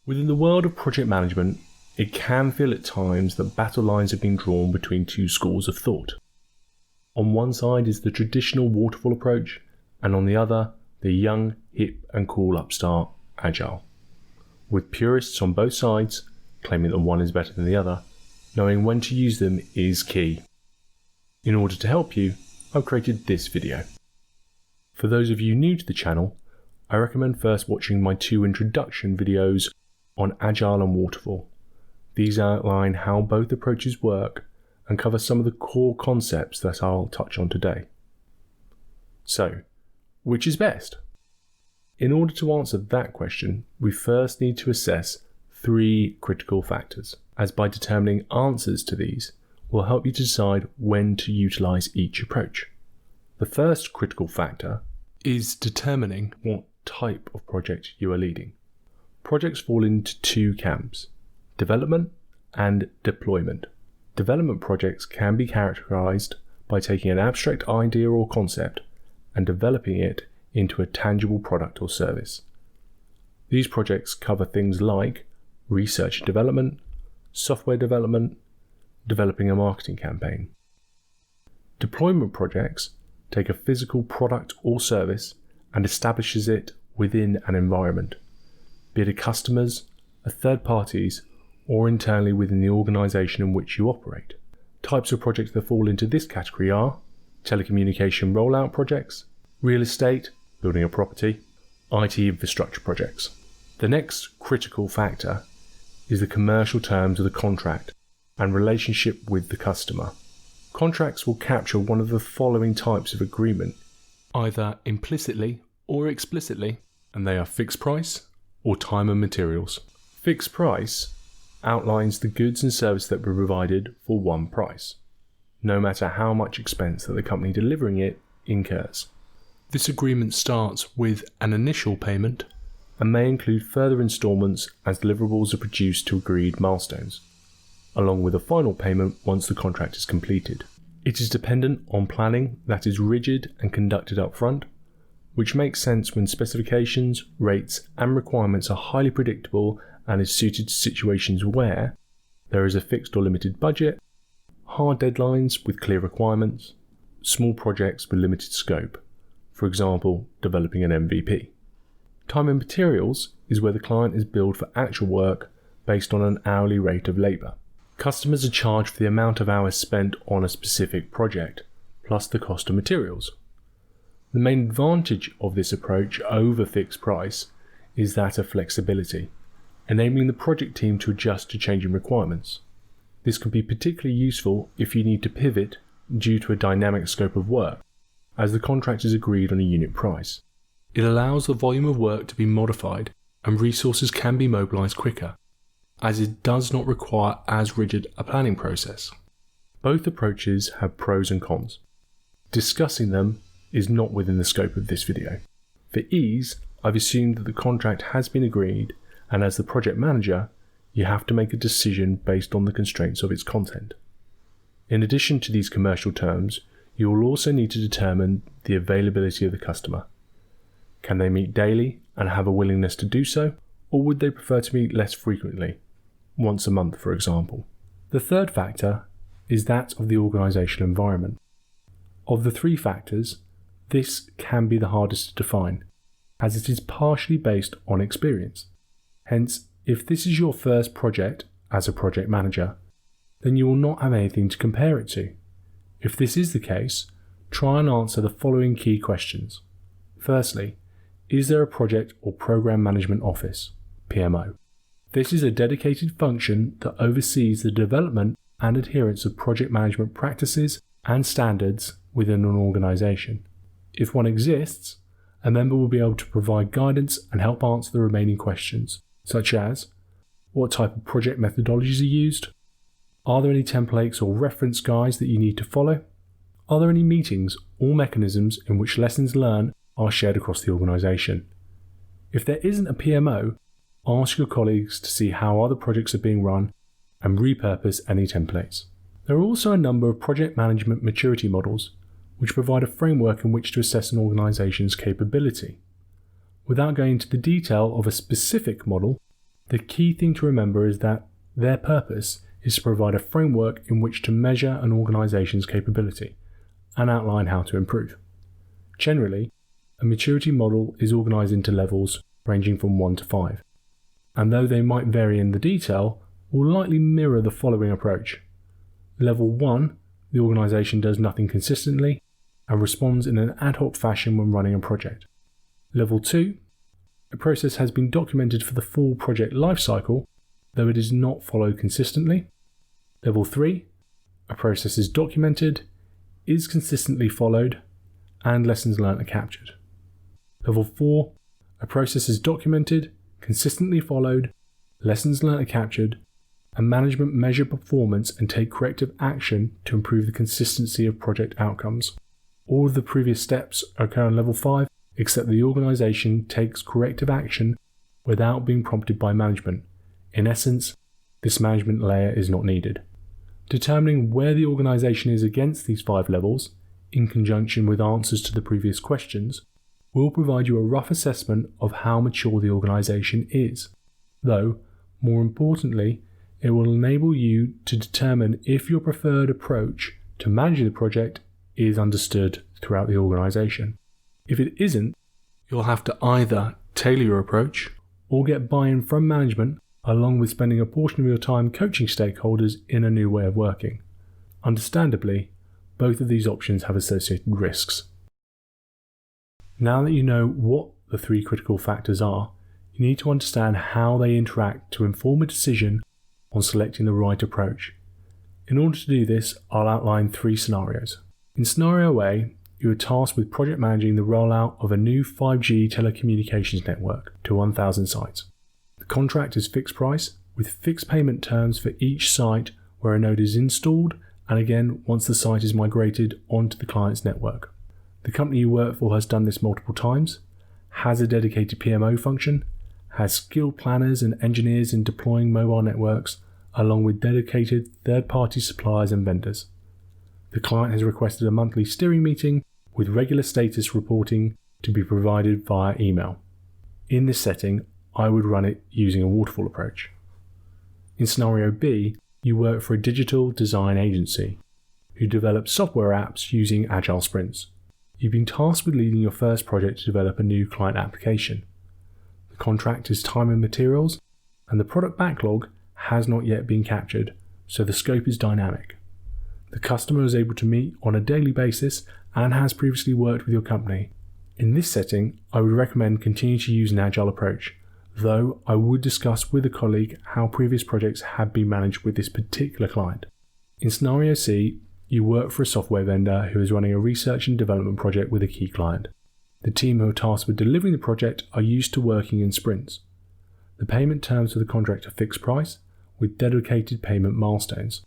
Within the world of project management, it can feel at times that battle lines have been drawn between two schools of thought. On one side is the traditional waterfall approach, and on the other, the young, hip and cool upstart Agile. With purists on both sides claiming that one is better than the other, knowing when to use them is key. In order to help you, I've created this video. For those of you new to the channel, I recommend first watching my 2 introduction videos on Agile and Waterfall. These outline how both approaches work and cover some of the core concepts that I'll touch on today. So, which is best? In order to answer that question, we first need to assess 3 critical factors, as by determining answers to these will help you to decide when to utilize each approach. The first critical factor is determining what type of project you are leading. Projects fall into 2 camps, development and deployment. Development projects can be characterized by taking an abstract idea or concept and developing it into a tangible product or service. These projects cover things like research and development, software development, developing a marketing campaign. Deployment projects take a physical product or service and establishes it within an environment, be it a customer's, a third party's, or internally within the organization in which you operate. Types of projects that fall into this category are telecommunication rollout projects, real estate, building a property, IT infrastructure projects. The next critical factor is the commercial terms of the contract and relationship with the customer. Contracts will capture one of the following types of agreement, either implicitly or explicitly, and they are fixed price or time and materials. Fixed price outlines the goods and service that were provided for one price, no matter how much expense that the company delivering it incurs. This agreement starts with an initial payment and may include further installments as deliverables are produced to agreed milestones, along with a final payment once the contract is completed. It is dependent on planning that is rigid and conducted up front, which makes sense when specifications, rates, and requirements are highly predictable and is suited to situations where there is a fixed or limited budget, hard deadlines with clear requirements, small projects with limited scope, for example, developing an MVP. Time and materials is where the client is billed for actual work based on an hourly rate of labour. Customers are charged for the amount of hours spent on a specific project, plus the cost of materials. The main advantage of this approach over fixed price is that of flexibility, enabling the project team to adjust to changing requirements. This can be particularly useful if you need to pivot due to a dynamic scope of work, as the contract is agreed on a unit price. It allows the volume of work to be modified and resources can be mobilised quicker, as it does not require as rigid a planning process. Both approaches have pros and cons. Discussing them is not within the scope of this video. For ease, I've assumed that the contract has been agreed, and as the project manager, you have to make a decision based on the constraints of its content. In addition to these commercial terms, you will also need to determine the availability of the customer. Can they meet daily and have a willingness to do so, or would they prefer to meet less frequently, once a month for example? The third factor is that of the organizational environment. Of the 3 factors, this can be the hardest to define, as it is partially based on experience. Hence, if this is your first project as a project manager, then you will not have anything to compare it to. If this is the case, try and answer the following key questions. Firstly, is there a project or program management office, PMO? This is a dedicated function that oversees the development and adherence of project management practices and standards within an organization. If one exists, a member will be able to provide guidance and help answer the remaining questions, such as what type of project methodologies are used, are there any templates or reference guides that you need to follow, are there any meetings or mechanisms in which lessons learned are shared across the organization. If there isn't a PMO, ask your colleagues to see how other projects are being run and repurpose any templates. There are also a number of project management maturity models which provide a framework in which to assess an organization's capability. Without going into the detail of a specific model, The key thing to remember is that their purpose is to provide a framework in which to measure an organization's capability and outline how to improve. Generally, a maturity model is organized into levels ranging from 1 to 5, and though they might vary in the detail, will likely mirror the following approach. Level 1, the organization does nothing consistently and responds in an ad hoc fashion when running a project. Level 2, a process has been documented for the full project lifecycle, though it is not followed consistently. Level 3, a process is documented, is consistently followed, and lessons learned are captured. Level 4, a process is documented, consistently followed, lessons learned are captured, and management measure performance and take corrective action to improve the consistency of project outcomes. All of the previous steps occur on level 5, except the organization takes corrective action without being prompted by management. In essence, this management layer is not needed. Determining where the organization is against these 5 levels, in conjunction with answers to the previous questions, will provide you a rough assessment of how mature the organization is, though, more importantly, it will enable you to determine if your preferred approach to managing the project is understood throughout the organization. If it isn't, you'll have to either tailor your approach or get buy-in from management, along with spending a portion of your time coaching stakeholders in a new way of working. Understandably, both of these options have associated risks. Now that you know what the 3 critical factors are, you need to understand how they interact to inform a decision on selecting the right approach. In order to do this, I'll outline 3 scenarios. In scenario A, you are tasked with project managing the rollout of a new 5G telecommunications network to 1,000 sites. The contract is fixed price, with fixed payment terms for each site where a node is installed, and again once the site is migrated onto the client's network. The company you work for has done this multiple times, has a dedicated PMO function, has skilled planners and engineers in deploying mobile networks, along with dedicated third-party suppliers and vendors. The client has requested a monthly steering meeting with regular status reporting to be provided via email. In this setting, I would run it using a waterfall approach. In scenario B, you work for a digital design agency who develops software apps using Agile sprints. You've been tasked with leading your first project to develop a new client application. The contract is time and materials, and the product backlog has not yet been captured, so the scope is dynamic. The customer is able to meet on a daily basis and has previously worked with your company. In this setting, I would recommend continuing to use an Agile approach, though I would discuss with a colleague how previous projects have been managed with this particular client. In scenario C, you work for a software vendor who is running a research and development project with a key client. The team who are tasked with delivering the project are used to working in sprints. The payment terms for the contract are fixed price, with dedicated payment milestones.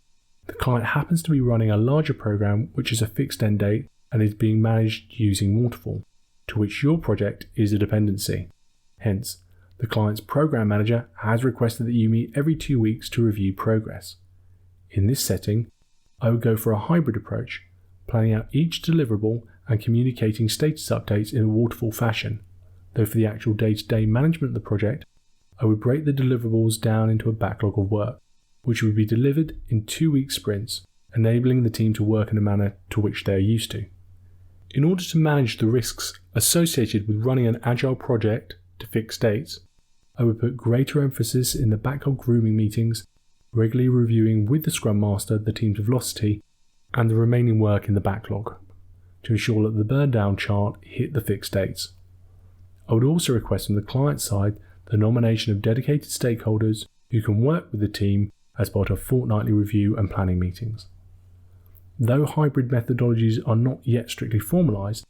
The client happens to be running a larger program which is a fixed end date and is being managed using Waterfall, to which your project is a dependency. Hence, the client's program manager has requested that you meet every 2 weeks to review progress. In this setting, I would go for a hybrid approach, planning out each deliverable and communicating status updates in a waterfall fashion, though for the actual day-to-day management of the project, I would break the deliverables down into a backlog of work, which would be delivered in 2-week sprints, enabling the team to work in a manner to which they are used to. In order to manage the risks associated with running an Agile project to fixed dates, I would put greater emphasis in the backlog grooming meetings, regularly reviewing with the Scrum Master the team's velocity and the remaining work in the backlog, to ensure that the burn down chart hit the fixed dates. I would also request from the client side the nomination of dedicated stakeholders who can work with the team as part of fortnightly review and planning meetings. Though hybrid methodologies are not yet strictly formalised,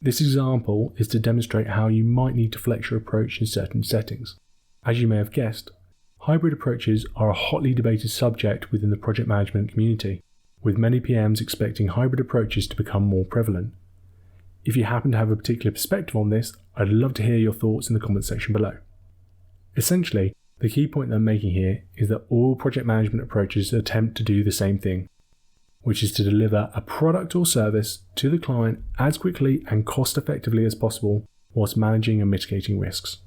this example is to demonstrate how you might need to flex your approach in certain settings. As you may have guessed, hybrid approaches are a hotly debated subject within the project management community, with many PMs expecting hybrid approaches to become more prevalent. If you happen to have a particular perspective on this, I'd love to hear your thoughts in the comments section below. Essentially, the key point that I'm making here is that all project management approaches attempt to do the same thing, which is to deliver a product or service to the client as quickly and cost effectively as possible whilst managing and mitigating risks.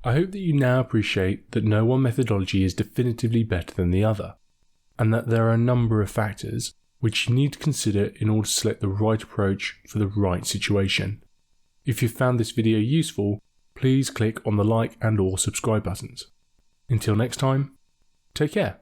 I hope that you now appreciate that no one methodology is definitively better than the other, and that there are a number of factors which you need to consider in order to select the right approach for the right situation. If you found this video useful, please click on the like and/or subscribe buttons. Until next time, take care.